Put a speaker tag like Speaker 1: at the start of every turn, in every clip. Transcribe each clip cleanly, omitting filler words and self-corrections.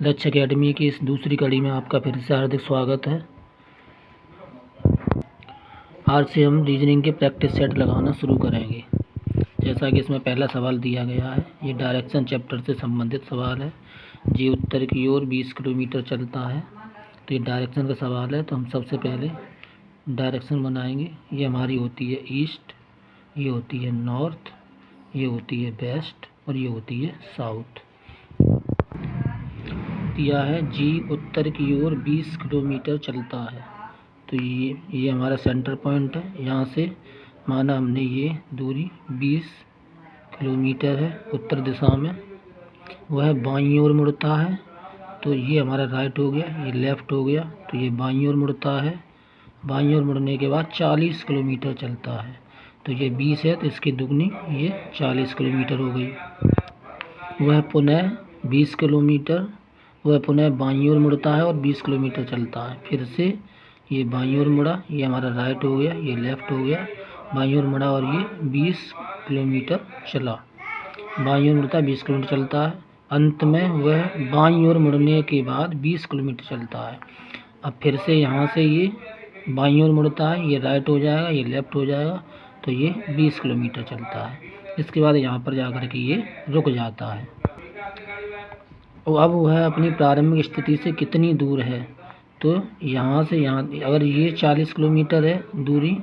Speaker 1: लक्ष्य अकेडमी की इस दूसरी कड़ी में आपका फिर से हार्दिक स्वागत है। आज से हम रीजनिंग के प्रैक्टिस सेट लगाना शुरू करेंगे। जैसा कि इसमें पहला सवाल दिया गया है, ये डायरेक्शन चैप्टर से संबंधित सवाल है। जी उत्तर की ओर 20 किलोमीटर चलता है, तो ये डायरेक्शन का सवाल है। तो हम सबसे पहले डायरेक्शन बनाएंगे। ये हमारी होती है ईस्ट, ये होती है नॉर्थ, ये होती है वेस्ट और ये होती है साउथ। दिया है जी उत्तर की ओर 20 किलोमीटर चलता है, तो ये हमारा सेंटर पॉइंट है। यहाँ से माना हमने ये दूरी 20 किलोमीटर है उत्तर दिशा में। वह बाईं ओर मुड़ता है, तो ये हमारा राइट हो गया, ये लेफ़्ट हो गया, तो ये बाईं ओर मुड़ता है। बाईं ओर मुड़ने के बाद 40 किलोमीटर चलता है, तो ये 20 है तो इसकी दुगनी ये 40 किलोमीटर हो गई। वह पुनः 20 किलोमीटर वह पुनः बाईं ओर मुड़ता है और 20 किलोमीटर चलता है। फिर से ये बाईं ओर मुड़ा, ये हमारा राइट हो गया, ये लेफ़्ट हो गया, बाईं ओर मुड़ा और ये 20 किलोमीटर चला। बाईं ओर मुड़ता 20 किलोमीटर चलता है। अंत में वह बाईं ओर मुड़ने के बाद 20 किलोमीटर चलता है। अब फिर से यहाँ से ये बाईं ओर मुड़ता है, ये राइट हो जाएगा, ये लेफ़्ट हो जाएगा, तो ये 20 किलोमीटर चलता है। इसके बाद यहाँ पर जाकर के ये रुक जाता है। अब वह अपनी प्रारंभिक स्थिति से कितनी दूर है, तो यहाँ से यहाँ अगर ये 40 किलोमीटर है दूरी,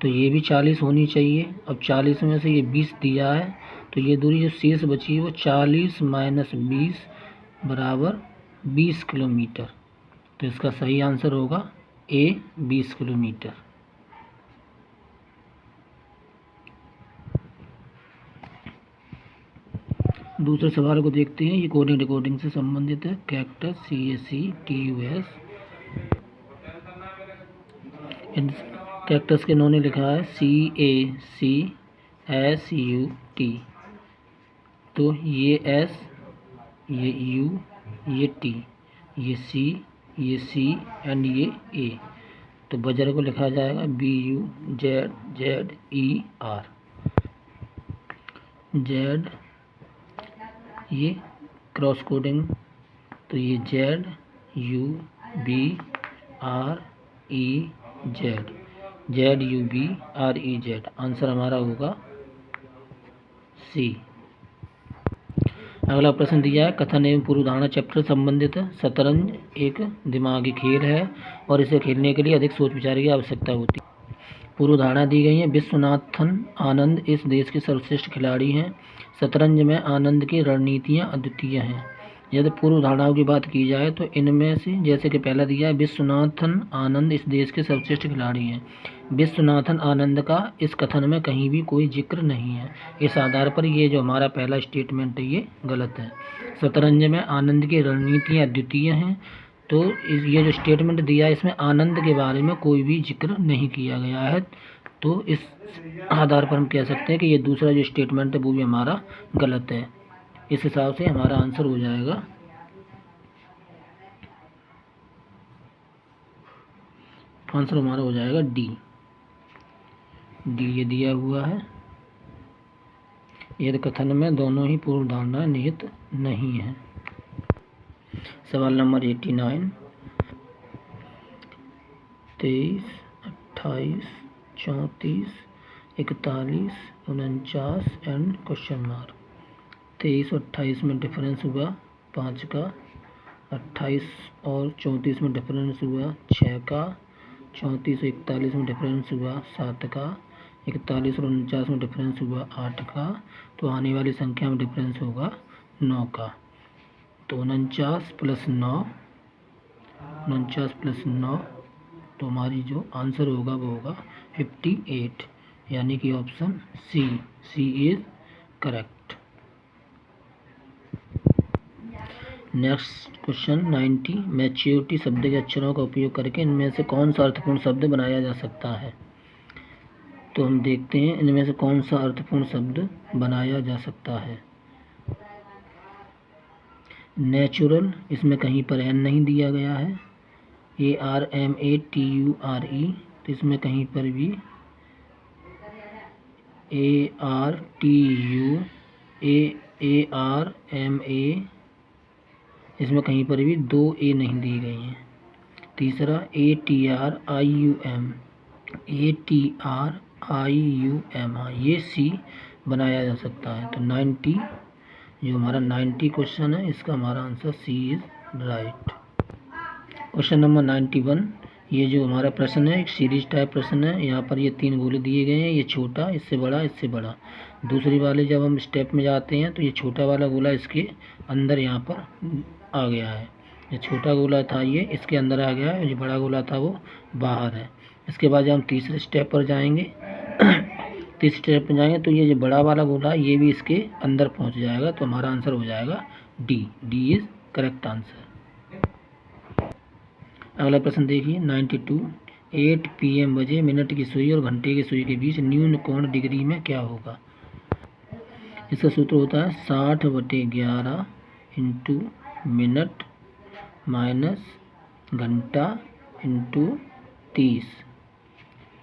Speaker 1: तो ये भी 40 होनी चाहिए। अब 40 में से ये 20 दिया है, तो ये दूरी जो शेष बची है वो 40 माइनस 20 बराबर 20 किलोमीटर। तो इसका सही आंसर होगा ए 20 किलोमीटर। दूसरे सवाल को देखते हैं। ये कोडिंग डिकोडिंग से संबंधित है। Cactus CACTUS। कैक्टस के इन्होंने लिखा है CACSUT, तो ये S, ये U, ये T, ये C, ये C एंड ये A। तो बजर को लिखा जाएगा BUZZER। Z ये क्रॉस कोडिंग, तो ये ZUBREZ। आंसर हमारा होगा सी। अगला प्रश्न दिया है, कथन एवं पूर्वधारणा चैप्टर संबंधित है। शतरंज एक दिमागी खेल है और इसे खेलने के लिए अधिक सोच विचार की आवश्यकता होती है। पूर्वधारणा दी गई है, विश्वनाथन आनंद इस देश के सर्वश्रेष्ठ खिलाड़ी हैं। शतरंज में आनंद की रणनीतियाँ अद्वितीय हैं। यदि पूर्व धारणाओं की बात की जाए तो इनमें से जैसे कि पहला दिया है, विश्वनाथन आनंद इस देश के सर्वश्रेष्ठ खिलाड़ी हैं। विश्वनाथन आनंद का इस कथन में कहीं भी कोई जिक्र नहीं है। इस आधार पर ये जो हमारा पहला स्टेटमेंट है ये गलत है। शतरंज में आनंद की रणनीतियाँ अद्वितीय हैं, तो ये जो स्टेटमेंट दिया है इसमें आनंद के बारे में कोई भी जिक्र नहीं किया गया है। तो इस आधार पर हम कह सकते हैं कि ये दूसरा जो स्टेटमेंट है वो भी हमारा गलत है। इस हिसाब से हमारा आंसर हो जाएगा डी। ये दिया हुआ है, यदि कथन में दोनों ही पूर्व धारणा निहित नहीं है। सवाल नंबर 89। 23, 28, 34, 41, 49 and question mark. 23 और 28 में डिफरेंस हुआ 5 का, 28 और 34 में डिफरेंस हुआ 6 का, 34 और 41 में डिफरेंस हुआ 7 का, 41 और 49 में डिफरेंस हुआ 8 का, तो आने वाली संख्या में डिफरेंस होगा 9 का। तो 49 प्लस 9, तो हमारी जो आंसर होगा वो होगा 58, यानी कि option C is correct. Next question 90। Maturity शब्द के अक्षरों का उपयोग करके इनमें से कौन सा अर्थपूर्ण शब्द बनाया जा सकता है। तो हम देखते हैं इनमें से कौन सा अर्थपूर्ण शब्द बनाया जा सकता है। नेचुरल, इसमें कहीं पर एन नहीं दिया गया है। ARMATURE, तो इसमें कहीं पर भी ARMATURE इसमें कहीं पर भी 2 ए नहीं दी गई हैं। तीसरा ATRIUM, हाँ ये सी बनाया जा सकता है। तो 90 जो हमारा 90 क्वेश्चन है, इसका हमारा answer C is right. Question number 91, ये जो हमारा प्रश्न है एक सीरीज टाइप प्रश्न है। यहाँ पर ये 3 गोले दिए गए हैं, ये छोटा, इससे बड़ा, इससे बड़ा। दूसरी वाले जब हम स्टेप में जाते हैं तो ये छोटा वाला गोला इसके अंदर यहाँ पर आ गया है। ये छोटा गोला था ये इसके अंदर आ गया है, जो बड़ा गोला था वो बाहर है। इसके बाद जब हम तीसरे स्टेप पर जाएंगे तीसरे स्टेप पर जाएंगे तो ये जो बड़ा वाला गोला ये भी इसके अंदर पहुँच जाएगा। तो हमारा आंसर हो जाएगा डी इज़ करेक्ट आंसर। अगला प्रश्न देखिए 92, 8 PM बजे मिनट की सुई और घंटे की सुई के बीच न्यून कोण डिग्री में क्या होगा। इसका सूत्र होता है 60/11 इंटू मिनट माइनस घंटा इंटू 30।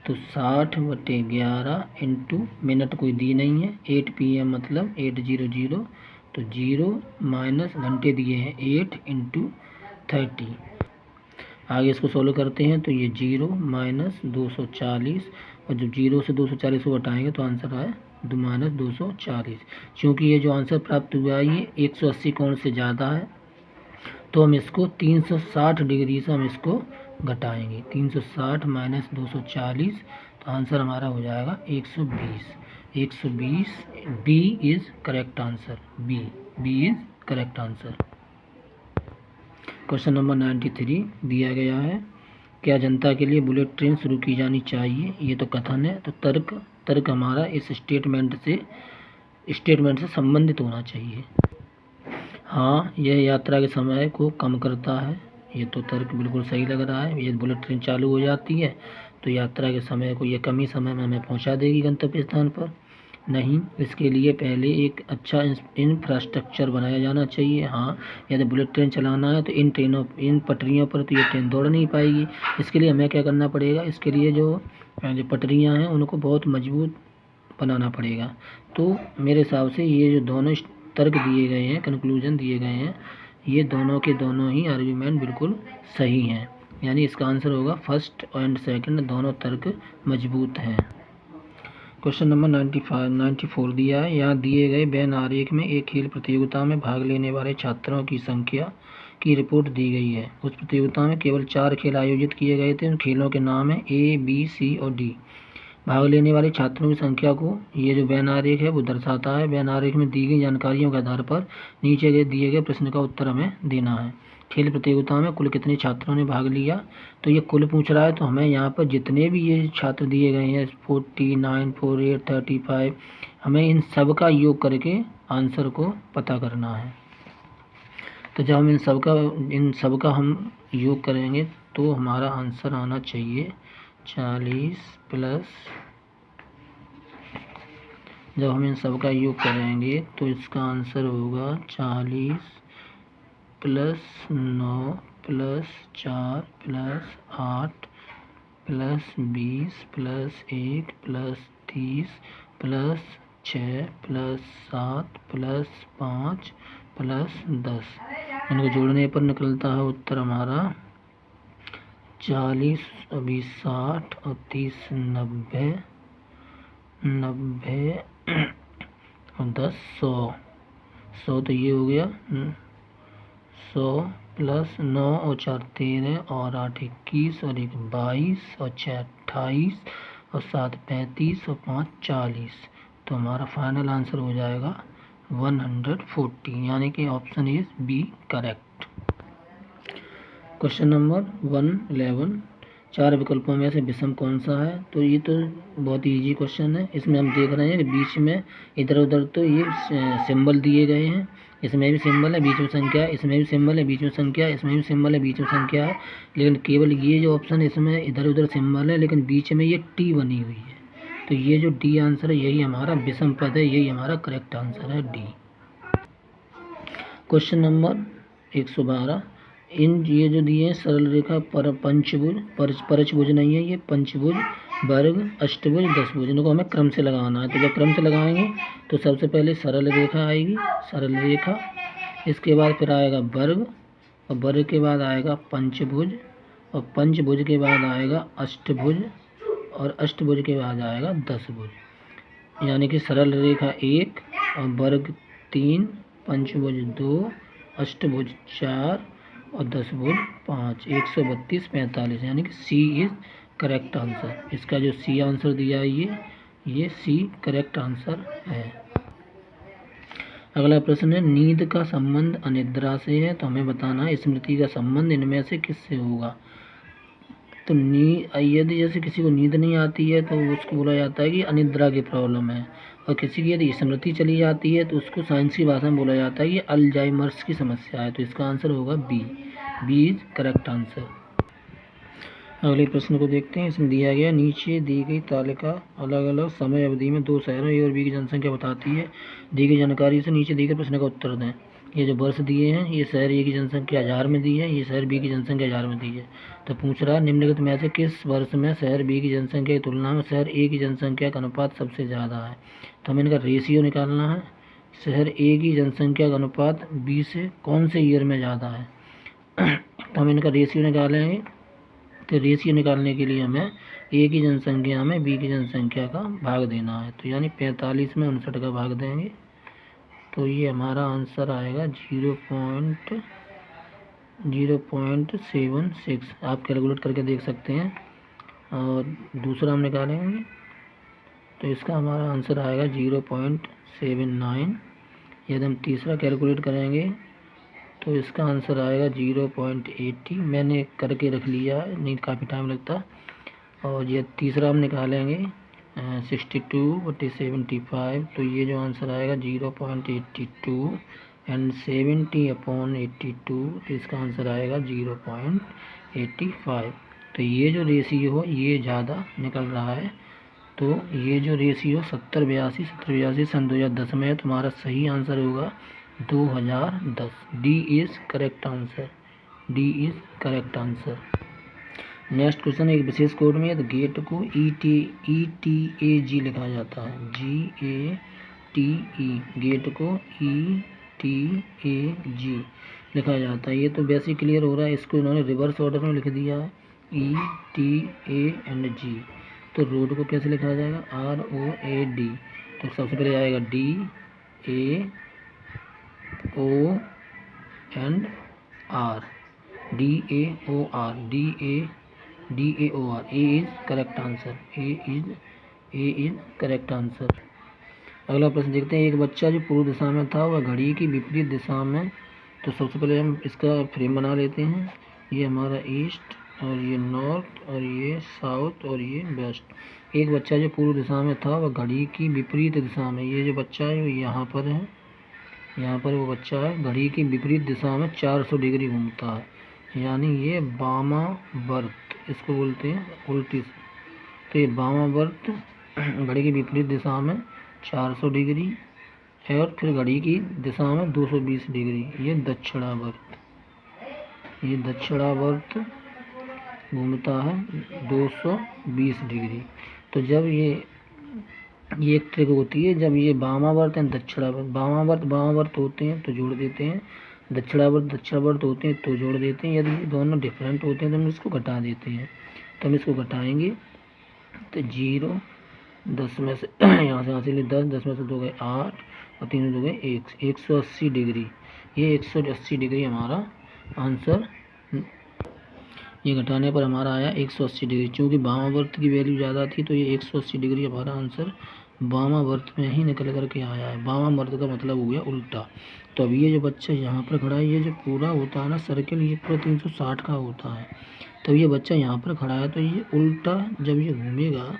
Speaker 1: तो 60/11 इंटू मिनट कोई दी नहीं है, 8 PM मतलब 800, तो 0 माइनस घंटे दिए हैं 8 इंटू 30। आगे इसको सोल्व करते हैं तो ये 0 माइनस 240, और जब 0 से 240 को घटाएंगे तो आंसर आए -240। क्योंकि ये जो आंसर प्राप्त हुआ है ये 180 कोण से ज़्यादा है, तो हम इसको 360 डिग्री से हम इसको घटाएंगे। 360 माइनस 240, तो आंसर हमारा हो जाएगा 120। B is correct answer. B is correct answer. Question number 93 दिया गया है, क्या जनता के लिए बुलेट ट्रेन शुरू की जानी चाहिए। ये तो कथन है, तो तर्क हमारा इस स्टेटमेंट से संबंधित होना चाहिए। हाँ, यह यात्रा के समय को कम करता है। ये तो तर्क बिल्कुल सही लग रहा है। ये बुलेट ट्रेन चालू हो जाती है तो यात्रा के समय को ये कम ही समय में हमें पहुंचा देगी गंतव्य स्थान पर। नहीं, इसके लिए पहले एक अच्छा इंफ्रास्ट्रक्चर बनाया जाना चाहिए। हाँ, यदि बुलेट ट्रेन चलाना है तो इन पटरियों पर तो ये ट्रेन दौड़ नहीं पाएगी। इसके लिए हमें क्या करना पड़ेगा, इसके लिए जो पटरियाँ हैं उनको बहुत मजबूत बनाना पड़ेगा। तो मेरे हिसाब से ये जो दोनों तर्क दिए गए हैं, कंक्लूजन दिए गए हैं, ये दोनों के दोनों ही आर्ग्यूमेंट बिल्कुल सही हैं। यानी इसका आंसर होगा फर्स्ट एंड सेकंड, दोनों तर्क मजबूत हैं। क्वेश्चन नंबर 94 दिया है, यहाँ दिए गए बैन आरेख में एक खेल प्रतियोगिता में भाग लेने वाले छात्रों की संख्या की रिपोर्ट दी गई है। उस प्रतियोगिता में केवल 4 खेल आयोजित किए गए थे। उन खेलों के नाम है A, B, C और D। भाग लेने वाले छात्रों की संख्या को ये जो बैन आरेख है वो दर्शाता है। बैन आरेख में दी गई जानकारियों के आधार पर नीचे दिए गए प्रश्न का उत्तर हमें देना है। खेल प्रतियोगिता में कुल कितने छात्रों ने भाग लिया, तो ये कुल पूछ रहा है। तो हमें यहाँ पर जितने भी ये छात्र दिए गए हैं 49, 48, 35, हमें इन सब का योग करके आंसर को पता करना है। तो जब हम इन सब का हम योग करेंगे तो हमारा आंसर आना चाहिए 40 प्लस, जब हम इन सब का योग करेंगे तो इसका आंसर होगा 40 plus 9 plus 4 plus 8 plus 20 plus 1 plus 30 plus 6 plus 7 plus 5 plus 10। इनको जोड़ने पर निकलता है उत्तर हमारा 40 और 20 60 और 30 90 और 10 100। तो ये हो गया 100 प्लस 9 और 4 13 और 8 21 और 1 22 और 6 28 और 7 35 और 5 40। तो हमारा फाइनल आंसर हो जाएगा 140, यानी कि option is B correct. Question number 111, 4 विकल्पों में से विषम कौन सा है। तो ये तो बहुत ही ईजी क्वेश्चन है। इसमें हम देख रहे हैं कि बीच में इधर उधर तो ये सिंबल दिए गए हैं। इसमें भी सिंबल है, बीच में संख्या है, इसमें भी सिंबल है, बीच में संख्या है, इसमें भी सिंबल है, बीच में संख्या है। लेकिन केवल ये जो ऑप्शन है इसमें इधर उधर सिंबल है लेकिन बीच में ये टी बनी हुई है। तो ये जो डी आंसर है यही हमारा विषम पद है, यही हमारा करेक्ट आंसर है डी। क्वेश्चन नंबर 112, इन ये जो दिए हैं सरल रेखा पर पंचभुज परचभुज नहीं है, ये पंचभुज वर्ग अष्टभुज दशभुज, इनको हमें क्रम से लगाना है। तो जब क्रम से लगाएंगे तो सबसे पहले सरल रेखा आएगी, सरल रेखा, इसके बाद फिर आएगा वर्ग, और वर्ग के बाद आएगा पंचभुज, और पंचभुज के बाद आएगा अष्टभुज, और अष्टभुज के बाद आएगा दशभुज। यानी कि सरल रेखा 1 और वर्ग 3, पंचभुज 2, अष्टभुज 4 और दशभुज 5, 132, 45। यानी कि सी इज करेक्ट आंसर। इसका जो सी आंसर दिया है ये सी करेक्ट आंसर है। अगला प्रश्न है, नींद का संबंध अनिद्रा से है, तो हमें बताना है स्मृति का संबंध इनमें से किससे होगा। तो यदि जैसे किसी को नींद नहीं आती है तो उसको बोला जाता है कि अनिद्रा की प्रॉब्लम है, और किसी की यदि स्मृति चली जाती है तो उसको साइंस की भाषा में बोला जाता है कि अल्जाइमर्स की समस्या है। तो इसका आंसर होगा बी इज करेक्ट आंसर। अगले प्रश्न को देखते हैं। इसमें दिया गया नीचे दी गई तालिका अलग अलग समय अवधि में 2 शहरों ए और बी की जनसंख्या बताती है। दी गई जानकारी से नीचे दी गए प्रश्न का उत्तर दें। ये जो वर्ष दिए हैं, ये शहर ए की जनसंख्या 1000 में दी है, ये शहर बी की जनसंख्या 1000 में दी है। तो पूछ रहा है निम्नलिखित में से किस वर्ष में शहर बी की जनसंख्या की तुलना में शहर ए की जनसंख्या का अनुपात सबसे ज़्यादा है। तो हमें इनका रेशियो निकालना है। शहर ए की जनसंख्या का अनुपात बी से कौन से ईयर में ज़्यादा है, तो हम इनका रेशियो निकालेंगे। तो रेशियो निकालने के लिए हमें ए की जनसंख्या में बी की जनसंख्या का भाग देना है। तो यानी 45 में 59 का भाग देंगे, तो ये हमारा आंसर आएगा 0.76। आप कैलकुलेट करके देख सकते हैं। और दूसरा हम निकालेंगे तो इसका हमारा आंसर आएगा 0.79। यदि हम तीसरा कैलकुलेट करेंगे तो इसका आंसर आएगा 0.80। मैंने करके रख लिया है, नहीं काफ़ी टाइम लगता। और ये तीसरा हम निकालेंगे 62/75, तो ये जो आंसर आएगा 0.82 एंड 70/82, तो इसका आंसर आएगा 0.85। तो ये जो रेशियो हो ये ज़्यादा निकल रहा है। तो ये जो रेशियो 70-82 सन 2010 में है, तुम्हारा सही आंसर होगा 2010। D is correct answer. D is correct answer. Next question, एक विशेष कोड में तो गेट को ETAG लिखा जाता है, GATE। गेट को ETAG लिखा जाता है। ये तो बेसिक क्लियर हो रहा है। इसको इन्होंने रिवर्स ऑर्डर में लिख दिया है, ETAG। तो रोड को कैसे लिखा जाएगा, ROAD। तो सबसे पहले आएगा DAOR, DAOR। A is correct answer. A is correct answer. अगला प्रश्न देखते हैं। एक बच्चा जो पूर्व दिशा में था वह घड़ी की विपरीत दिशा में। तो सबसे पहले हम इसका फ्रेम बना लेते हैं। ये हमारा ईस्ट, और ये नॉर्थ, और ये साउथ, और ये वेस्ट। एक बच्चा जो पूर्व दिशा में था वह घड़ी की विपरीत दिशा में, ये जो बच्चा है वो यहाँ पर है, यहाँ पर वो बच्चा है, घड़ी की विपरीत दिशा में 400 डिग्री घूमता है। यानी ये वामावर्त इसको बोलते हैं, उल्टी। तो ये वामावर्त घड़ी की विपरीत दिशा में 400 डिग्री है, और फिर घड़ी की दिशा में 220 डिग्री। ये दक्षिणावर्त, ये दक्षिणावर्त घूमता है 220 डिग्री। तो जब ये एक ट्रिक होती है, जब ये वामावर्त एंड दक्षिणावर्त, वामावर्त होते हैं तो जोड़ देते हैं, दक्षिणावर्त होते हैं तो जोड़ देते हैं। यदि दोनों डिफरेंट होते हैं तो हम इसको घटा देते हैं। तो हम इसको घटाएंगे तो 0, 10 में से यहाँ से हासिल 10 में से 2 गए 8, और 3 2 गए 180 डिग्री। ये 180 डिग्री हमारा आंसर। ये घटाने पर हमारा आया 180 डिग्री। चूँकि वामावर्त की वैल्यू ज़्यादा थी तो ये 180 डिग्री हमारा आंसर वामावर्त में ही निकल कर के आया है। वामावर्त का मतलब हो गया उल्टा। तो अब ये जो बच्चा यहाँ पर खड़ा है, ये जो पूरा होता है ना सर्किल, ये पूरा 360 का होता है। तो ये बच्चा यहाँ पर खड़ा है तो ये उल्टा जब ये घूमेगा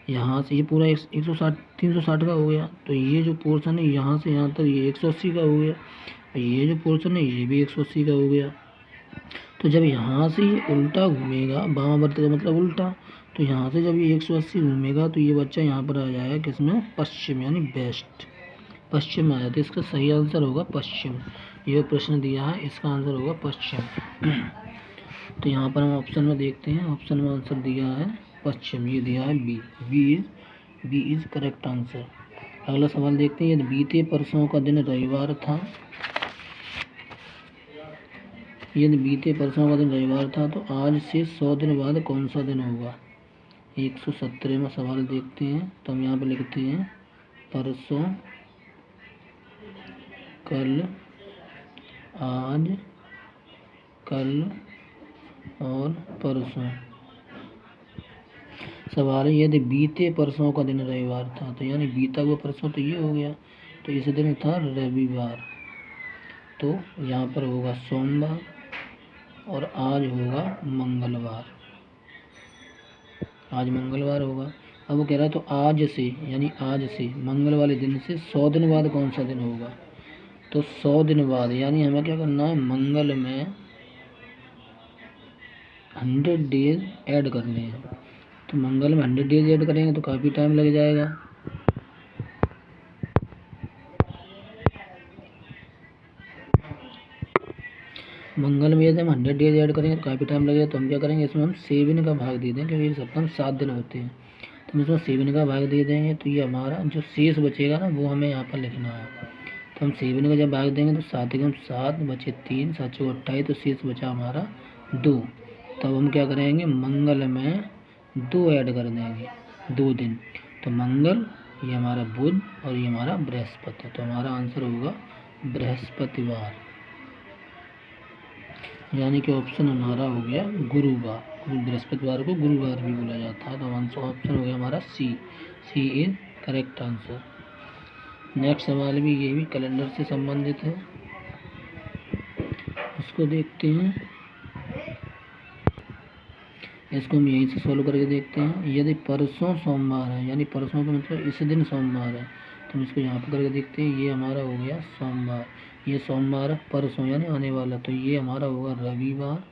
Speaker 1: यहाँ से, ये पूरा 360 का हो गया। तो ये जो पोर्शन है यहाँ से यहाँ तक ये 180 का हो गया, और ये जो पोर्शन है ये भी 180 का हो गया। तो जब यहाँ से ये उल्टा घूमेगा, वामावर्त का मतलब उल्टा, तो यहाँ से जब ये 180 घूमेगा तो ये बच्चा यहाँ पर आ जाएगा किसमें, पश्चिम, यानी वेस्ट, पश्चिम में आ जाता है। इसका सही आंसर होगा पश्चिम। ये प्रश्न दिया है, इसका आंसर होगा पश्चिम। तो यहाँ पर हम ऑप्शन में देखते हैं, ऑप्शन में आंसर दिया है पश्चिम, ये दिया है बी इज करेक्ट आंसर। अगला सवाल देखते हैं। यदि बीते परसों का दिन रविवार था यदि बीते परसों का दिन रविवार था तो आज से 100 दिन बाद कौन सा दिन होगा। 117वां सवाल देखते हैं। तो हम यहाँ पे लिखते हैं परसों, कल, आज, कल और परसों। सवाल है यदि बीते परसों का दिन रविवार था, तो यानी बीता हुआ परसों तो ये हो गया, तो इस दिन था रविवार, तो यहाँ पर होगा सोमवार और आज होगा मंगलवार। आज मंगलवार होगा। अब वो कह रहा है तो आज से, यानी आज से मंगल वाले दिन से 100 दिन बाद कौन सा दिन होगा। तो 100 दिन बाद यानी हमें क्या करना है, मंगल में 100 डेज ऐड करने हैं। तो मंगल में 100 डेज ऐड करेंगे तो काफ़ी टाइम लग जाएगा। मंगल में यदि हम 100 डेज ऐड करेंगे तो काफ़ी टाइम लगेगा। तो हम क्या करेंगे, इसमें हम 7 का भाग दे दें, क्योंकि एक सप्ताह में 7 दिन होते हैं। तो हम इसमें 7 का भाग दे देंगे, तो ये हमारा जो शेष बचेगा ना वो हमें यहाँ पर लिखना है। तो हम 7 का जब भाग देंगे तो 7 के हम 7 बचे 3, 7 चौक 28, तो शेष बचा हमारा 2। तब हम क्या करेंगे, मंगल में 2 ऐड कर देंगे, 2 दिन। तो मंगल, ये हमारा बुध और ये हमारा बृहस्पति है। तो हमारा आंसर होगा बृहस्पतिवार, यानी कि ऑप्शन हमारा हो गया गुरुवार। बृहस्पतिवार को गुरुवार भी बोला जाता है। तो आंसर ऑप्शन हो गया हमारा C is correct answer. Next सवाल भी ये भी कैलेंडर से संबंधित है, इसको देखते हैं। इसको हम यहीं से सॉल्व करके देखते हैं। यदि परसों सोमवार है, यानी परसों का मतलब इस दिन सोमवार है, तो हम इसको यहाँ पर करके देखते हैं। ये हमारा हो गया सोमवार, ये सोमवार परसों यानी आने वाला, तो ये हमारा होगा रविवार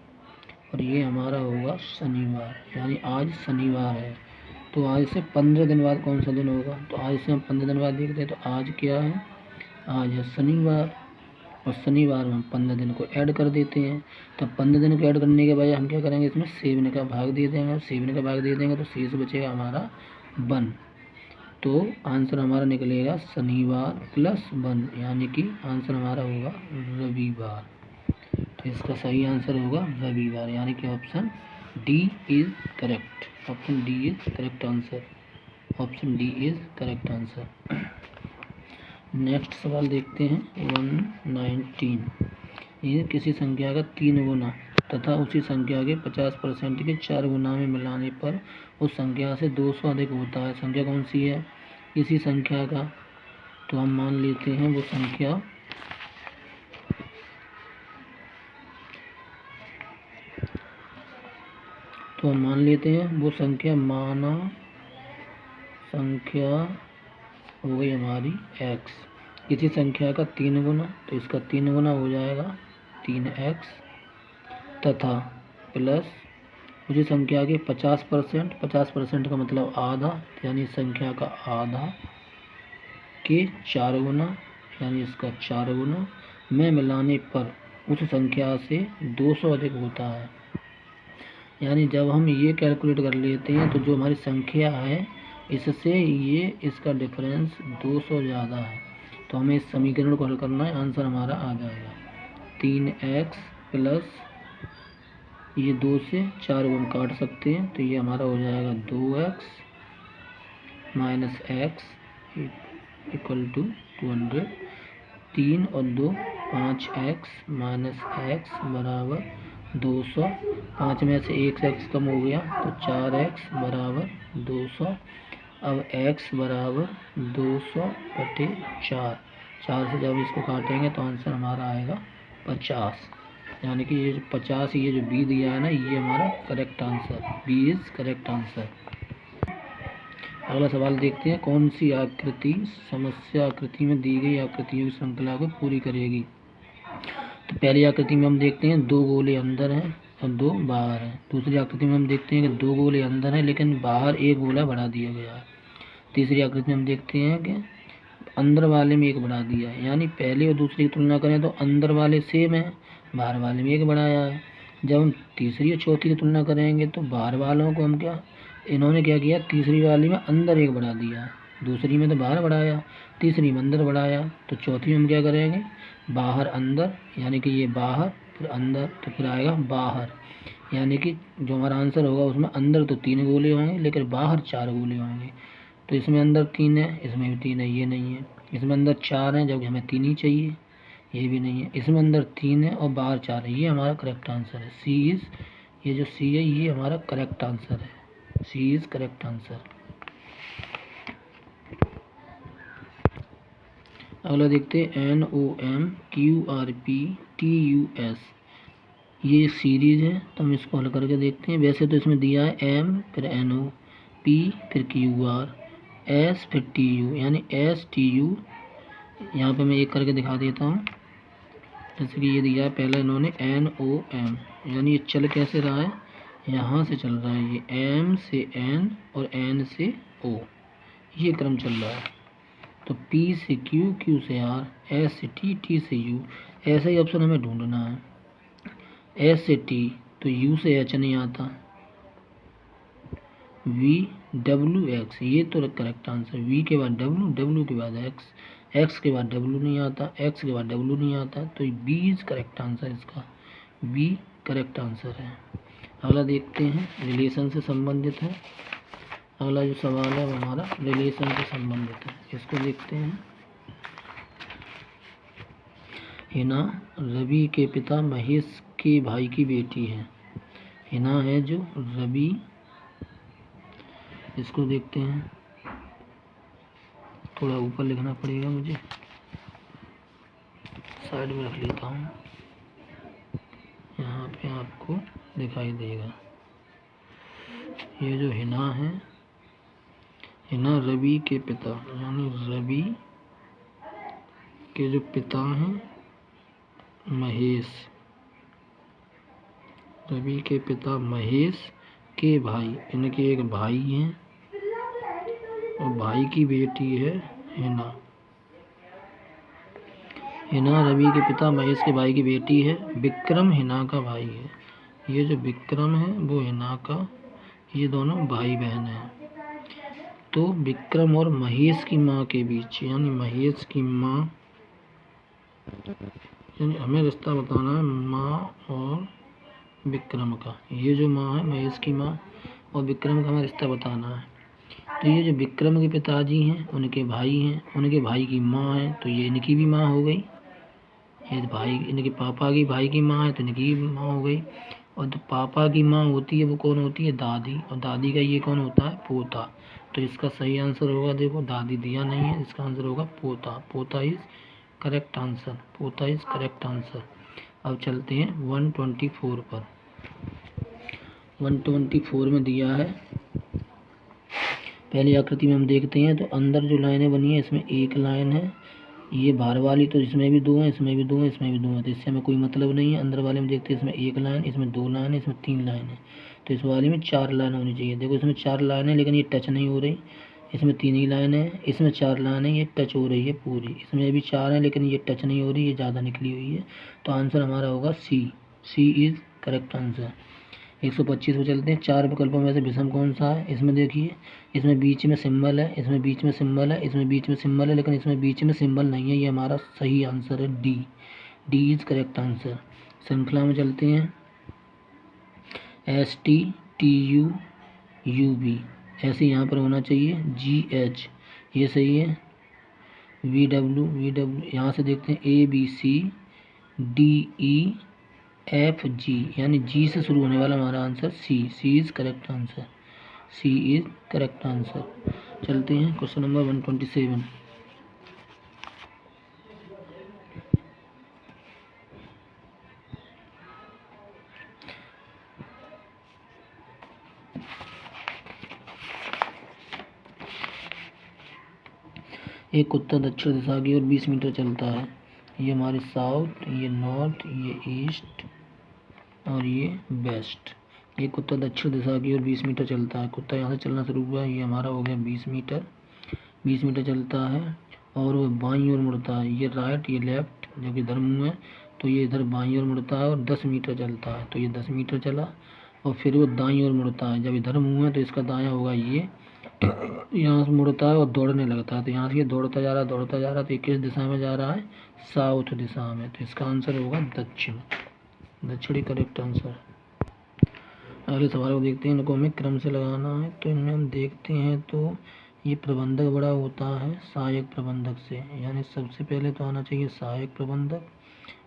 Speaker 1: और ये हमारा होगा शनिवार, यानी आज शनिवार है। तो आज से 15 दिन बाद कौन सा दिन होगा। तो आज से हम 15 दिन बाद देखते हैं। तो आज क्या है, आज है शनिवार, और शनिवार में हम 15 दिन को ऐड कर देते हैं। तो 15 दिन को ऐड करने के बाद हम क्या करेंगे, इसमें 7 का भाग दे देंगे। 7 का भाग दे देंगे तो शेष बचेगा हमारा 1। तो आंसर हमारा निकलेगा शनिवार प्लस 1, यानी कि आंसर हमारा होगा रविवार। तो इसका सही आंसर होगा रविवार, यानी कि option D is correct. Option D is correct answer. Option D is correct answer. Next सवाल देखते हैं 119। ये किसी संख्या का 3 गुना तथा उसी संख्या के 50% के 4 गुना में मिलाने पर उस संख्या से 200 अधिक होता है। संख्या कौन सी है, इसी संख्या का। तो हम मान लेते हैं वो संख्या वो संख्या माना संख्या हो गई हमारी x। किसी संख्या का 3 गुना, तो इसका 3 गुना हो जाएगा 3x, तथा प्लस उसी संख्या के 50% का मतलब आधा, यानी संख्या का आधा के 4 गुना, यानी इसका 4 गुना में मिलाने पर उस संख्या से 200 अधिक होता है। यानी जब हम ये कैलकुलेट कर लेते हैं तो जो हमारी संख्या है इससे ये इसका डिफरेंस 200 ज़्यादा है, तो हमें इस समीकरण को हल करना है। आंसर हमारा आ जाएगा 3x प्लस ये 2 से 4 को हम काट सकते हैं, तो ये हमारा हो जाएगा 2x minus x equal to 200। 3 और 2 5x माइनस x बराबर 200। 5 में से 1x कम हो गया तो 4x बराबर 200। अब x बराबर 200/4। 4 से जब इसको काटेंगे तो आंसर हमारा आएगा 50, यानी कि ये 50, ये जो बी दिया है ना, ये हमारा correct answer, B is correct answer. अगला सवाल देखते हैं। कौन सी आकृति समस्या आकृति में दी गई आकृतियों की श्रृंखला को पूरी करेगी। तो पहली आकृति में हम देखते हैं 2 गोले अंदर हैं और 2 बाहर हैं। दूसरी आकृति में हम देखते हैं कि 2 गोले अंदर हैं लेकिन बाहर 1 गोला बढ़ा दिया गया है। तीसरी आकृति में हम देखते हैं कि अंदर वाले में 1 बढ़ा दिया है, यानी पहले और दूसरी की तुलना करें तो अंदर वाले सेम है, बाहर वाले में 1 बढ़ाया है। जब हम तीसरी और चौथी की तुलना करेंगे तो बाहर वालों को हम इन्होंने क्या किया, तीसरी वाली में अंदर 1 बढ़ा दिया, दूसरी में तो बाहर बढ़ाया, तीसरी में अंदर बढ़ाया। तो चौथी में हम क्या करेंगे, बाहर अंदर, यानी कि ये बाहर फिर अंदर, तो फिर आएगा बाहर। यानी कि जो हमारा आंसर होगा उसमें अंदर तो 3 गोले होंगे लेकिन बाहर 4 गोले होंगे। तो इसमें अंदर 3 है, इसमें भी 3 है, ये नहीं है। इसमें अंदर 4 है जबकि हमें 3 ही चाहिए, ये भी नहीं है। इसमें अंदर 3 है और बाहर 4 है, ये हमारा करेक्ट आंसर है। सी इज़, ये जो सी है ये हमारा करेक्ट आंसर है। सी इज़ करेक्ट आंसर। अगला देखते हैं NOMQRPTUS। ये एक सीरीज है तो हम इसको हल करके देखते हैं। वैसे तो इसमें दिया है M फिर NO, P फिर QR, S फिर TU, यानी STU। यहाँ पे मैं एक करके दिखा देता हूँ। जैसे कि ये दिया है पहले इन्होंने NOM, यानी ये चल कैसे रहा है, यहाँ से चल रहा है, ये M से N और N से O, ये क्रम चल रहा है। तो P से Q, Q से R, S से T, T से U, ऐसा ही ऑप्शन हमें ढूंढना है। S से T, तो U से H नहीं आता, V W X, ये तो करेक्ट आंसर। V के बाद W, W के बाद X, X के बाद W नहीं आता, X के बाद W नहीं आता, तो B इज करेक्ट आंसर इसका। B करेक्ट आंसर है। अगला देखते हैं, रिलेशन से संबंधित है। अगला जो सवाल है वो हमारा रिलेशन से संबंधित है, इसको देखते हैं। हिना रवि के पिता महेश के भाई की बेटी है। हिना है जो रवि, इसको देखते हैं। थोड़ा ऊपर लिखना पड़ेगा मुझे, साइड में रख लेता हूँ, यहाँ पे आपको दिखाई देगा। ये जो हिना है, हिना रवि के पिता, यानी रवि के जो पिता हैं महेश, रवि के पिता महेश के भाई, इनके एक भाई हैं और भाई की बेटी है हिना। हिना रवि के पिता महेश के भाई की बेटी है। विक्रम हिना का भाई है। ये जो विक्रम है वो हिना का, ये दोनों भाई बहन हैं। तो विक्रम और महेश की माँ के बीच, यानी महेश की माँ, यानी हमें रिश्ता बताना है माँ और विक्रम का। ये जो माँ है महेश की माँ और विक्रम का हमें रिश्ता बताना है। तो ये जो विक्रम के पिताजी हैं उनके भाई हैं, उनके भाई की माँ है, तो ये इनकी भी माँ हो गई। ये भाई, इनके पापा की भाई की माँ है तो इनकी भी माँ हो गई। और जो पापा की माँ होती है वो कौन होती है, दादी, और दादी का ये कौन होता है, पोता। तो इसका सही आंसर होगा, देखो दादी दिया नहीं है, इसका आंसर होगा पोता। पोता इज करेक्ट आंसर। पोता इज करेक्ट आंसर। अब चलते हैं 124 पर। 124 में दिया है, पहली आकृति में हम देखते हैं तो अंदर जो लाइनें बनी है इसमें एक लाइन है, ये बाहर वाली, तो इसमें भी 2 है, इसमें भी 2 है, इसमें भी 2 है, तो इससे हमें कोई मतलब नहीं है। अंदर वाले में देखते हैं इसमें 1 लाइन, इसमें 2 लाइन है, इसमें 3 लाइन है, तो इस वाले में 4 लाइन होनी चाहिए। देखो इसमें 4 लाइन है लेकिन ये टच नहीं हो रही, इसमें 3 ही लाइन है, इसमें 4 लाइन है, ये टच हो रही है पूरी। इसमें भी 4 है लेकिन ये टच नहीं हो रही, ये ज़्यादा निकली हुई है। तो आंसर हमारा होगा सी। C is correct answer. 125 पे चलते हैं। 4 विकल्पों में से विषम कौन सा है, इसमें देखिए, इसमें बीच में सिंबल है, इसमें बीच में सिंबल है, इसमें बीच में सिंबल है, लेकिन इसमें बीच में सिंबल नहीं है, ये हमारा सही आंसर है D. D is correct answer. श्रृंखला में चलते हैं। STTUUB ऐसे यहाँ पर होना चाहिए। GH ये सही है। VW यहाँ से देखते हैं ABCDEFG, यानी जी से शुरू होने वाला हमारा answer C. C is correct answer. C is correct answer. चलते हैं क्वेश्चन नंबर 127। एक कुत्ता दक्षिण दिशा की ओर 20 मीटर चलता है। ये हमारे साउथ, ये नॉर्थ, ये ईस्ट और ये वेस्ट। एक कुत्ता दक्षिण दिशा की ओर 20 मीटर चलता है। कुत्ता यहाँ से चलना शुरू हुआ, ये हमारा हो गया 20 मीटर। 20 मीटर चलता है और वो बाईं ओर मुड़ता है। ये राइट, ये लेफ्ट, जो कि इधर मुँह है, तो ये इधर बाईं ओर मुड़ता है और 10 मीटर चलता है। तो ये 10 मीटर चला और फिर वो दाईं ओर मुड़ता है। जब इधर मुँह है तो इसका दायां होगा ये, यहाँ से मुड़ता है और दौड़ने लगता है। तो यहाँ से ये दौड़ता जा रहा है, तो ये किस दिशा में जा रहा है, साउथ दिशा में। तो इसका आंसर होगा दक्षिण। दक्षिणी करेक्ट आंसर। अगले सवाल को देखते हैं, इनको हमें क्रम से लगाना है। तो इनमें हम देखते हैं तो ये प्रबंधक बड़ा होता है सहायक प्रबंधक से, यानी सबसे पहले तो आना चाहिए सहायक प्रबंधक,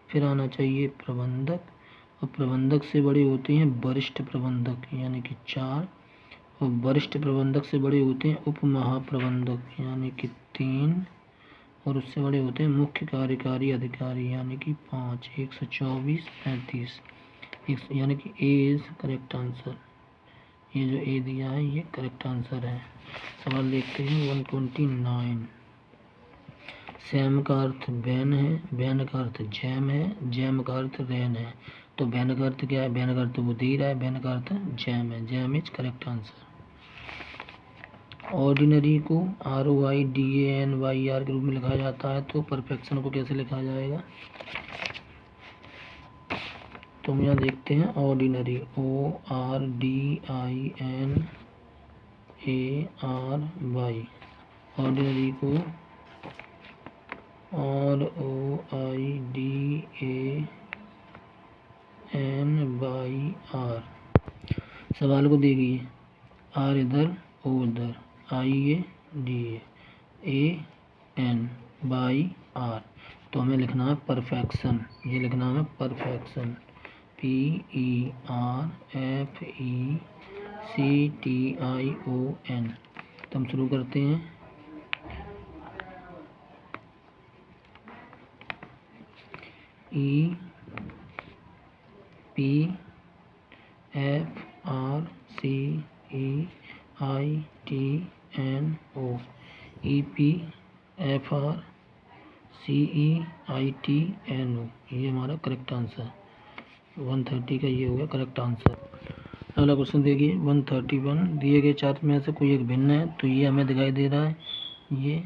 Speaker 1: फिर आना चाहिए प्रबंधक, और प्रबंधक से बड़े होते हैं वरिष्ठ प्रबंधक यानी कि 4, और वरिष्ठ प्रबंधक से बड़े होते हैं उप महाप्रबंधक यानी कि 3, और उससे बड़े होते हैं मुख्य कार्यकारी अधिकारी यानी कि 5। 124 35 यानी कि ए इज करेक्ट आंसर। ये जो ए दिया है ये करेक्ट आंसर है। सवाल देखते हैं 129। सैम का अर्थ वैन है, वैन का अर्थ जैम है, जैम का अर्थ रैन है। तो वैन का अर्थ क्या है? वैन का अर्थ वो दे रहा है, वैन का अर्थ जैम है, jam is correct answer. Ordinary को ROIDANYR के रूप में लिखा जाता है, तो परफेक्शन को कैसे लिखा जाएगा? तो हम यहाँ देखते हैं ऑर्डिनरी ORDINARY, ऑर्डिनरी को ROIDANYR। सवाल को देखिए, R इधर O उधर, IADAN YR, तो हमें लिखना है परफेक्शन, ये लिखना है परफेक्शन PERFECTION। तो हम शुरू करते हैं। EPFRCEITNO, ये हमारा करेक्ट आंसर 130 का ये हो गया करेक्ट आंसर। अगला क्वेश्चन देखिए 131। दिए गए चार्ट में से कोई एक भिन्न है, तो ये हमें दिखाई दे रहा है, ये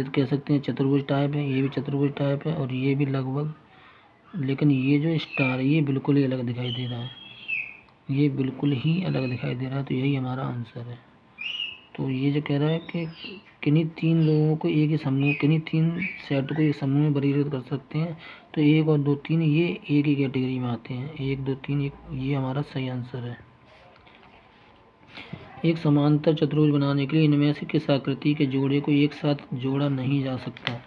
Speaker 1: कह सकते हैं चतुर्भुज टाइप है, ये भी चतुर्भुज टाइप है, और ये भी लगभग, लेकिन ये जो स्टार ये बिल्कुल ही अलग दिखाई दे रहा है, ये बिल्कुल ही अलग दिखाई दे रहा है, तो यही हमारा आंसर है। तो ये जो कह रहा है कि किन्हीं 3 लोगों को एक ही समूह, किन्हीं 3 सेट को एक समूह में वर्गीकृत कर सकते हैं, तो 1 और 2 3 ये एक ही कैटेगरी में आते हैं, 1 2 3 ये हमारा सही आंसर है। एक समांतर चतुर्भुज बनाने के लिए इनमें से किस आकृति के जोड़े को एक साथ जोड़ा नहीं जा सकता?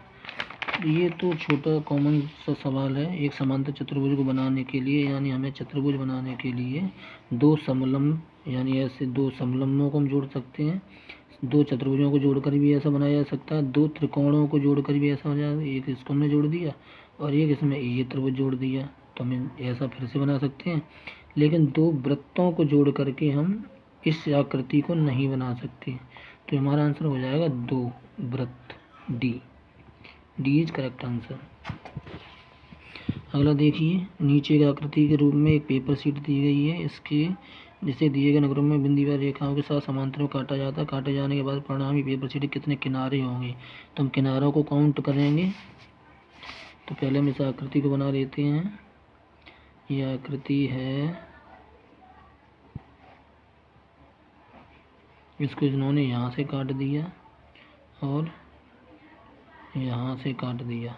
Speaker 1: ये तो छोटा कॉमन सा सवाल है। एक समांतर चतुर्भुज को बनाने के लिए, यानी हमें चतुर्भुज बनाने के लिए 2 समलंब, यानी ऐसे 2 समलंबों को हम जोड़ सकते हैं, 2 चतुर्भुजों को जोड़कर भी ऐसा बनाया जा सकता है, 2 त्रिकोणों को जोड़कर भी ऐसा हो जाएगा, एक इसको हमने जोड़ दिया और एक इसमें ये त्रिभुज जोड़ दिया, तो हम ऐसा फिर से बना सकते हैं। लेकिन 2 वृत्तों को जोड़ करके हम इस आकृति को नहीं बना सकते, तो हमारा आंसर हो जाएगा 2 वृत्त, डी इज करेक्ट आंसर। अगला देखिए, नीचे की आकृति के रूप में एक पेपर शीट दी गई है, इसके जिसे दिए गए नगरों में बिंदीदार रेखाओं के साथ समांतर में काटा जाता है, काटे जाने के बाद परिणामी पेपर शीट के कितने किनारे होंगे? तो हम किनारों को काउंट करेंगे। तो पहले हम इस आकृति को बना लेते हैं। यह आकृति है, इसको इन्होंने यहाँ से काट दिया और यहाँ से काट दिया।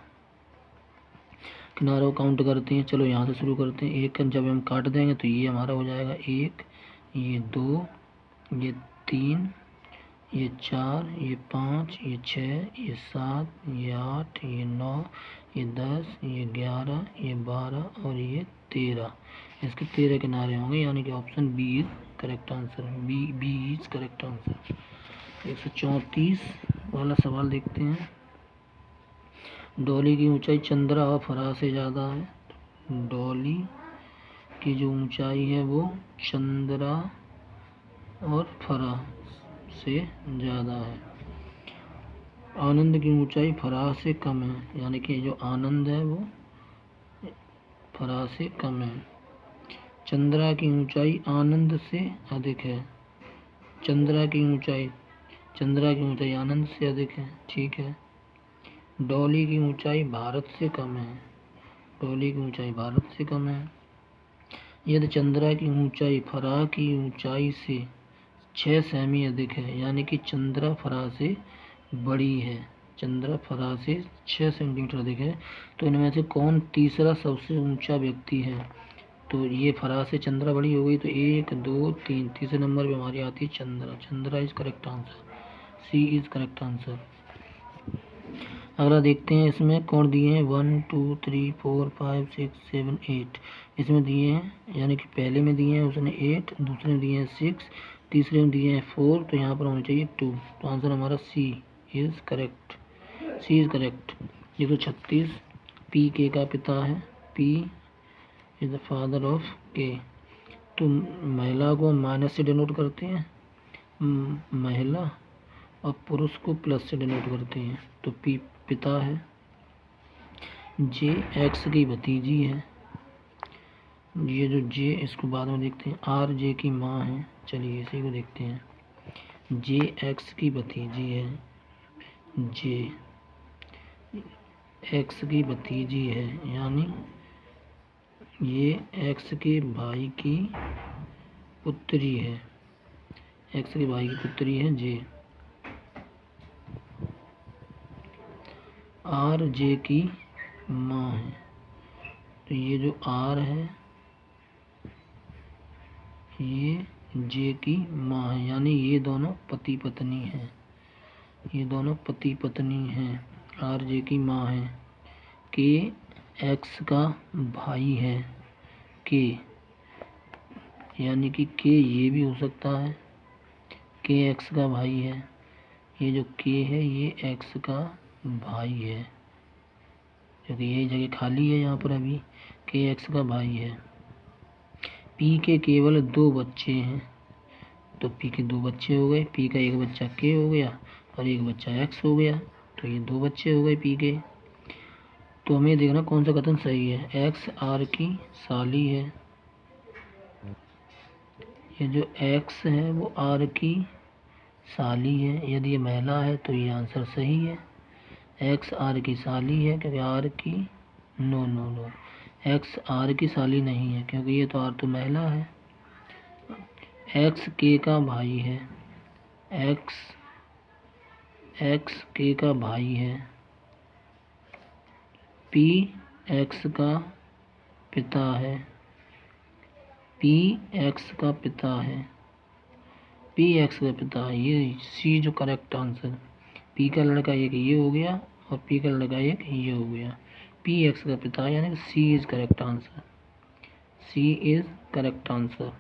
Speaker 1: किनारों काउंट करते हैं, चलो यहाँ से शुरू करते हैं। एक जब हम काट देंगे तो ये हमारा हो जाएगा 1, ये 2, ये 3, ये 4, ये 5, ये 6, ये 7, ये 8, ये 9, ये 10, ये 11, ये 12 और ये 13। इसके 13 किनारे होंगे, यानी कि option B is correct answer. B is correct answer. 134 वाला सवाल देखते हैं। डॉली की ऊंचाई चंद्रा और फराह से ज़्यादा है। डॉली की जो ऊंचाई है वो चंद्रा और फराह से ज़्यादा है। आनंद की ऊंचाई फराह से कम है, यानी कि जो आनंद है वो फराह से कम है। चंद्रा की ऊंचाई आनंद से अधिक है। चंद्रा की ऊंचाई आनंद से अधिक है, ठीक है। डॉली की ऊंचाई भारत से कम है। डॉली की ऊंचाई भारत से कम है। यदि चंद्रा की ऊंचाई फराह की ऊंचाई से 6 सेमी अधिक है, यानी कि चंद्रा फराह से बड़ी है, चंद्रफरा से 6 सेंटीमीटर अधिक है। तो इनमें से कौन तीसरा सबसे ऊंचा व्यक्ति है? तो ये फरा से चंद्रा बड़ी हो गई, तो 1 2 3 तीसरे नंबर पे हमारी आती है Chandra. Chandra is correct answer, C is correct answer. अगला देखते हैं, इसमें कौन दिए हैं 1 2 3 4 5 6 7 8 इसमें दिए हैं, यानी कि पहले में दिए हैं उसने 8, दूसरे में दिए हैं 6, तीसरे में दिए हैं 4, तो यहाँ पर होना चाहिए 2। तो आंसर हमारा C is correct, C is correct. 136 P K का पिता है, P is the father of K. तो महिला को माइनस से डिनोट करते हैं महिला, और पुरुष को प्लस से डिनोट करते हैं। तो पी पिता है, जे एक्स की भतीजी है, ये जो जे इसको बाद में देखते हैं, आर जे की माँ है। चलिए इसी को देखते हैं, जे एक्स की भतीजी है, जे एक्स की भतीजी है, यानी ये एक्स के भाई की पुत्री है, एक्स के भाई की पुत्री है जे। आर जे की माँ है, तो ये जो आर है ये जे की माँ है, यानी ये दोनों पति पत्नी हैं, ये दोनों पति पत्नी हैं। आर जे की माँ है, के एक्स का भाई है, के यानी कि के ये भी हो सकता है, के एक्स का भाई है, ये जो के है ये एक्स का भाई है, क्योंकि यही जगह खाली है यहाँ पर अभी, के एक्स का भाई है। पी के केवल 2 बच्चे हैं, तो पी के 2 बच्चे हो गए, पी का एक बच्चा के हो गया और एक बच्चा एक्स हो गया, तो ये 2 बच्चे हो गए पी के। तो हमें देखना कौन सा कथन सही है। एक्स आर की साली है, ये जो एक्स है वो आर की साली है, यदि ये महिला है तो ये आंसर सही है। एक्स आर की साली है, क्योंकि आर की no no no X R की साली नहीं है, क्योंकि ये तो आर तो महिला है। एक्स के का भाई है, एक्स के का भाई है, पी एक्स का पिता है, पी एक्स का पिता है, पी एक्स का पिता है, ये सी जो करेक्ट आंसर। पी का लड़का एक ये हो गया और पी का लड़का एक ये हो गया, पी एक्स का पिता, यानी C is correct answer, C is correct answer.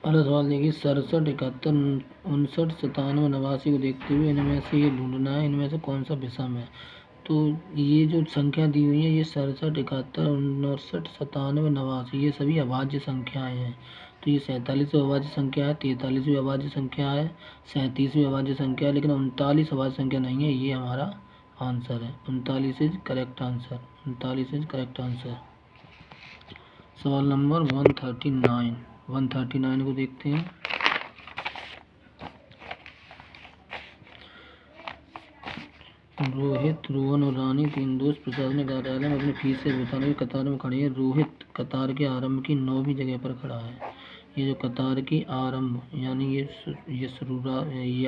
Speaker 1: अगला सवाल देखिए, 67 71 59 97 89 को देखते हुए इनमें से ये ढूंढना है, इनमें से कौन सा विषम है। तो ये जो संख्या दी हुई है ये 67 71 59 97 89 ये सभी अभाज्य संख्याएं हैं। तो ये 47वीं अभाज्य संख्या है, 43वीं अभाज्य संख्या है, 37वीं अभाज्य संख्या है, लेकिन 39 अभाज्य संख्या नहीं है। ये हमारा आंसर है, 39 is correct answer, 39 is correct answer. सवाल नंबर 139 को देखते हैं। रोहित, रोहन और रानी 3 दोस्त प्रशासनिक कार्यालय में अपनी फीस से भुगतान की कतार में खड़े हैं। रोहित कतार के आरंभ की 9वीं जगह पर खड़ा है। ये जो कतार की आरंभ यानी ये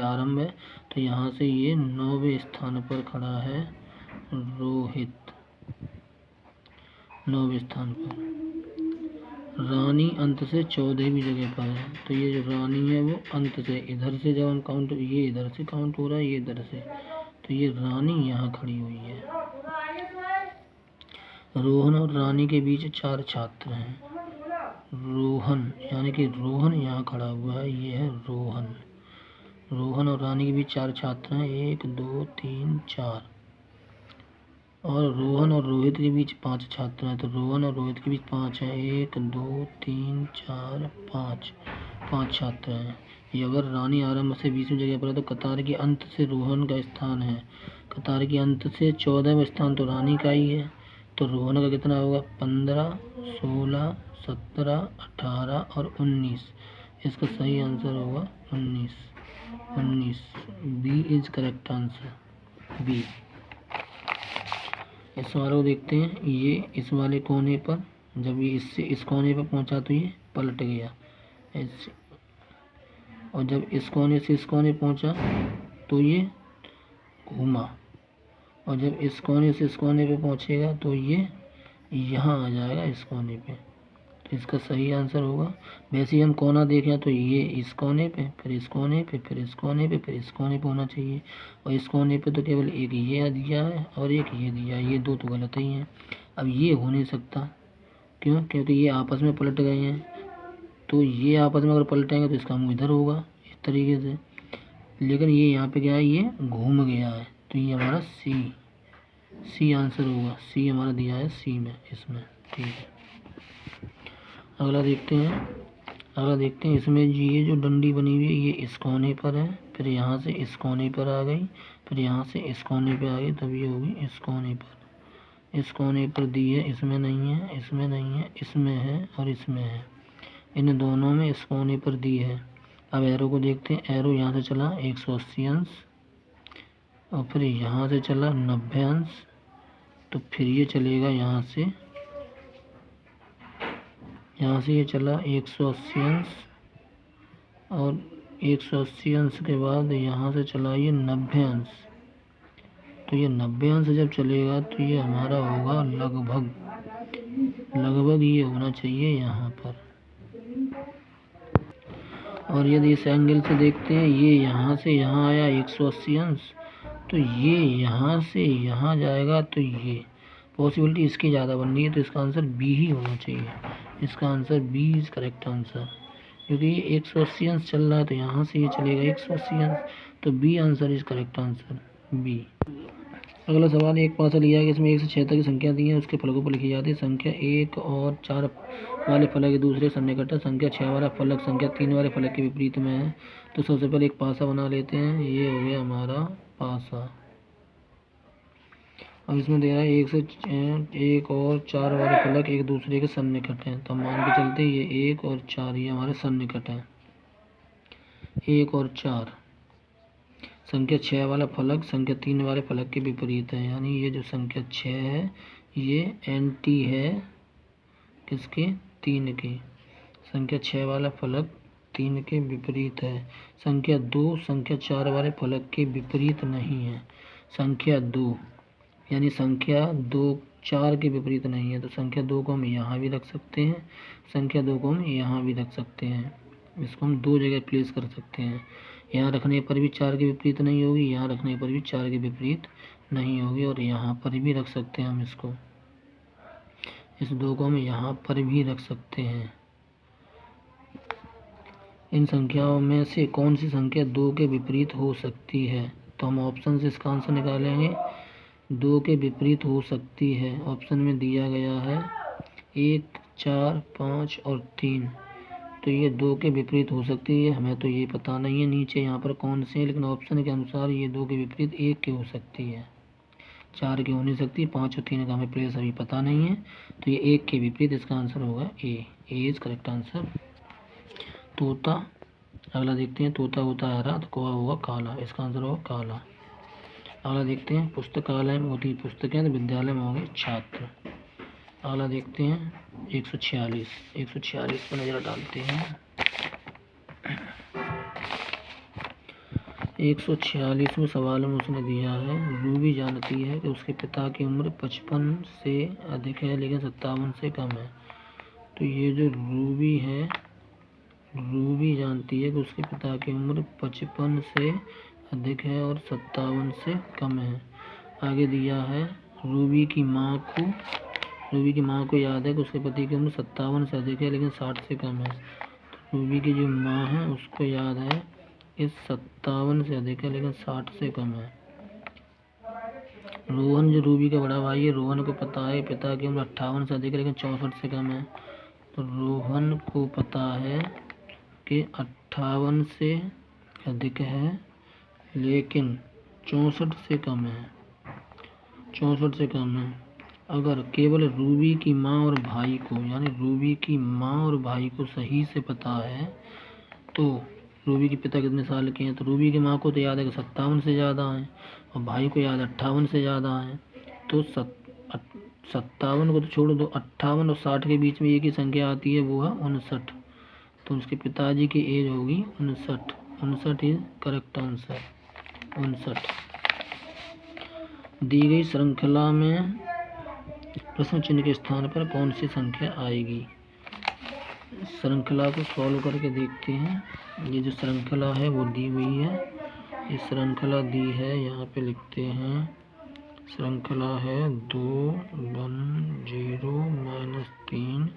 Speaker 1: आरंभ है, तो यहाँ से ये 9वें स्थान पर खड़ा है रोहित, 9वें स्थान पर। रानी अंत से 14वीं जगह पर है, तो ये जो रानी है वो अंत से, इधर से जब हम काउंट, ये इधर से काउंट हो रहा है, ये इधर से, तो ये रानी यहाँ खड़ी हुई है। रोहन और रानी के बीच 4 छात्र हैं। रोहन यानी कि रोहन यहाँ खड़ा हुआ है, ये है रोहन। रोहन और रानी के बीच 4 छात्र हैं, 1 2 3 4, और रोहन और रोहित के बीच 5 छात्र हैं, तो रोहन और रोहित के बीच 5 हैं, 1 2 3 4 5 छात्र हैं। ये अगर रानी आरंभ से 20वीं जगह पर है, तो कतार के अंत से रोहन का स्थान है, कतार के अंत से 14वां स्थान तो रानी का ही है, तो रोहन का कितना होगा 15 16 17 18 और 19, इसका सही आंसर होगा 19। B is correct answer, B. इस सवाल को देखते हैं। ये इस वाले कोने पर, जब ये इससे इस कोने पर पहुंचा तो ये पलट गया, और जब इस कोने से इस कोने पहुंचा तो ये घूमा, और जब इस कोने से इस कोने पे पहुंचेगा तो ये यहाँ आ जाएगा इस कोने पे। तो इसका सही आंसर होगा। वैसे ही हम कोना देखें तो ये इस कोने पे, फिर इस कोने पे, फिर इस कोने पे, फिर इस कोने पे होना चाहिए, और इस कोने पे तो केवल एक ये दिया है और एक ये दिया है, ये दो तो गलत ही हैं। अब ये हो नहीं सकता, क्यों? क्योंकि ये आपस में पलट गए हैं, तो ये आपस में अगर पलटेंगे तो इसका मुँह इधर होगा इस तरीके से, लेकिन ये यहाँ पे क्या है, ये घूम गया है, तो ये हमारा सी आंसर होगा। सी हमारा दिया है सी में, इसमें। ठीक है, अगला देखते हैं। इसमें जी ये जो डंडी बनी हुई है ये इस कोने पर है, फिर यहाँ से इस कोने पर आ गई, फिर यहाँ से इस कोने पे आ गई, तब ये होगी इस कोने पर। इस कोने पर दी है, इसमें नहीं है, इसमें नहीं है, इसमें है और इसमें है, इन दोनों में इस कोने पर दी है। अब एरो को देखते हैं। एरो यहाँ से चला 180 अंश और फिर यहाँ से चला 90 अंश, तो फिर ये चलेगा यहाँ से ये चला 180 अंश, और 180 अंश के बाद यहाँ से चला ये 90 अंश। तो ये 90 अंश जब चलेगा तो ये हमारा होगा लगभग ये होना चाहिए यहाँ पर। और यदि इस एंगल से देखते हैं, ये यहाँ से यहाँ आया 180 अंश, तो ये यहाँ से यहाँ जाएगा, तो ये पॉसिबिलिटी इसकी ज़्यादा बन रही है, तो इसका आंसर बी ही होना चाहिए। इसका answer B is correct answer, क्योंकि ये 180 अंश चल रहा है तो यहाँ से ये चलेगा 180 अंश, तो B answer is correct answer, B. अगला सवाल, एक पासा लिया है कि इसमें 1 से 6 तक की संख्या दी है, उसके फलकों पर लिखी जाती है। संख्या 1 और 4 वाले फलक एक दूसरे के सन्निकट है। संख्या 6 वाला फलक संख्या 3 वाले फलक के विपरीत में है। तो सबसे पहले एक पासा बना लेते हैं, ये हो गया हमारा पासा। अब इसमें दे रहा है 1 और 4 वाले फलक एक दूसरे के सन्निकट हैं, तो मान के चलते ये 1 और 4 ये हमारे सन्निकट हैं। 1 और 4, संख्या 6 वाला फलक संख्या 3 वाले फलक के विपरीत है, यानी ये जो संख्या 6 है ये एंटी है किसके, 3 के। संख्या 6 वाला फलक 3 के विपरीत है। संख्या 2 संख्या 4 वाले फलक के विपरीत नहीं है। संख्या 2 यानी संख्या 2 4 के विपरीत नहीं है, तो संख्या 2 को हम यहाँ भी रख सकते हैं, संख्या 2 को हम यहाँ भी रख सकते हैं। इसको हम दो जगह प्लेस कर सकते हैं। यहाँ रखने पर भी 4 के विपरीत नहीं होगी, यहाँ रखने पर भी 4 के विपरीत नहीं होगी, और यहाँ पर भी रख सकते हैं हम इसको। इस 2 को हम यहाँ पर भी रख सकते हैं। इन संख्याओं में से कौन सी संख्या 2 के विपरीत हो सकती है? तो हम ऑप्शन से इसका आंसर निकालेंगे। 2 के विपरीत हो सकती है, ऑप्शन में दिया गया है 1 4 5 और 3, तो ये 2 के विपरीत हो सकती है। हमें तो ये पता नहीं है नीचे यहाँ पर कौन से हैं, लेकिन ऑप्शन के अनुसार ये 2 के विपरीत 1 के हो सकती है, 4 की हो नहीं सकती, 5 और 3 का हमें प्लेस अभी पता नहीं है, तो ये 1 के विपरीत इसका आंसर होगा ए इज करेक्ट आंसर। तोता, अगला देखते हैं। तोता होता है हरा तो कौवा होगा काला, इसका आंसर होगा काला। अगला देखते हैं। पुस्तकालय में होती पुस्तकें तो विद्यालय में होंगे छात्र। अगला देखते हैं 146 पर नज़र डालते हैं। 146वें सवाल में उसने दिया है, रूबी जानती है कि उसके पिता की उम्र 55 से अधिक है लेकिन 57 से कम है। तो ये जो रूबी है, रूबी जानती है कि उसके पिता की उम्र 55 से अधिक है और 57 से कम है। आगे दिया है रूबी की माँ को याद है कि उसके पति की उम्र 57 से अधिक है लेकिन 60 से कम है। तो रूबी की जो माँ है उसको याद है कि 57 से अधिक है लेकिन 60 से कम है। रोहन जो रूबी का बड़ा भाई है, रोहन को पता है पिता की उम्र 58 से अधिक है लेकिन 64 से कम है। तो रोहन को पता है कि 58 से अधिक है लेकिन 64 से कम है, 64 से कम है। अगर केवल रूबी की माँ और भाई को, यानी रूबी की माँ और भाई को सही से पता है तो रूबी के पिता कितने साल के हैं, तो रूबी की माँ को तो याद है कि 57 से ज़्यादा है और भाई को याद है 58 से ज़्यादा है। तो 57 को तो छोड़ दो, 58 और 60 के बीच में एक ही संख्या आती है, वो है 59। तो उसके पिताजी की एज होगी 59। 59 इज करेक्ट आंसर। 59। दी गई श्रृंखला में प्रश्न चिन्ह के स्थान पर कौन सी संख्या आएगी। श्रृंखला को सॉल्व करके देखते हैं। ये जो श्रृंखला है वो दी हुई है, ये श्रृंखला दी है, यहाँ पे लिखते हैं श्रृंखला है 2 1 0 -3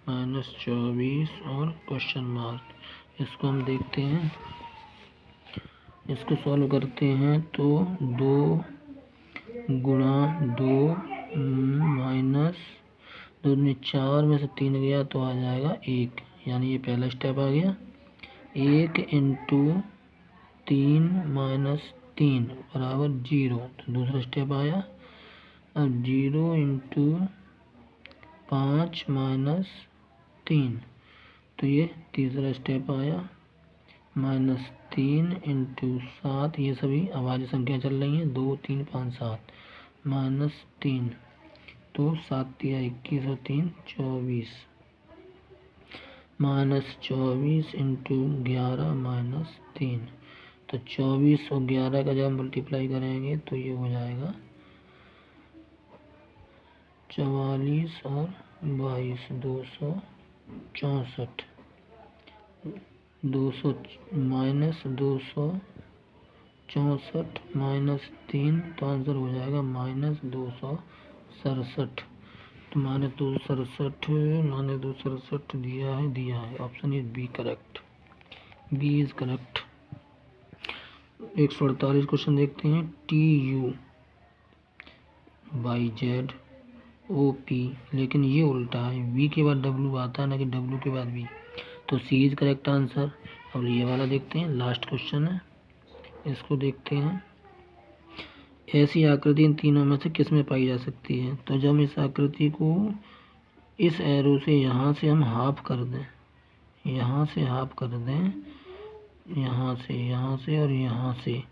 Speaker 1: -24 और क्वेश्चन मार्क। इसको हम देखते हैं, इसको सॉल्व करते हैं तो 2 गुणा 2 माइनस 2 में 4 में से 3 गया तो आ जाएगा 1, यानी ये पहला स्टेप आ गया। 1 इंटू 3 माइनस 3 बराबर 0, तो दूसरा स्टेप आया। अब 0 इंटू 5 माइनस 3, तो ये तीसरा स्टेप आया। -3 इंटू 7, ये सभी अभाज्य संख्या चल रही हैं, 2 3 5 7 -3, तो 7 × 21 और 3 24 -24 इंटू 11 -3, तो 24 और 11 का जब मल्टीप्लाई करेंगे तो ये हो जाएगा 44 और 22 264 -264 -3, तो आंसर हो जाएगा -267। तो -267 दिया है। Option is B correct. B is correct. 148 question देखते हैं। TUYZOP, लेकिन ये उल्टा है, वी के बाद W आता है ना कि W के बाद वी, तो सी इज करेक्ट आंसर। और ये वाला देखते हैं, लास्ट क्वेश्चन है, इसको देखते हैं। ऐसी आकृति इन तीनों में से किस में पाई जा सकती है। तो जब इस आकृति को इस एरो से यहाँ से हम हाफ कर दें, यहाँ से हाफ कर दें, यहाँ से और यहाँ से,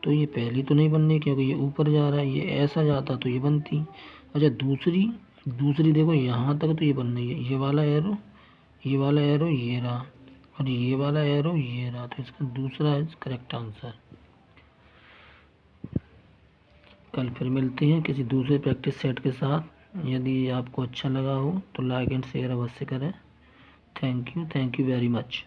Speaker 1: तो ये पहली तो नहीं बननी क्योंकि ये ऊपर जा रहा है। ये ऐसा जाता तो ये बनती। अच्छा, दूसरी देखो यहाँ तक तो ये बन रही है। ये वाला एरो ये रहा, और ये वाला एरो ये रहा, तो इसका दूसरा इज करेक्ट आंसर। कल फिर मिलते हैं किसी दूसरे प्रैक्टिस सेट के साथ। यदि आपको अच्छा लगा हो तो लाइक एंड शेयर अवश्य करें। Thank you very much.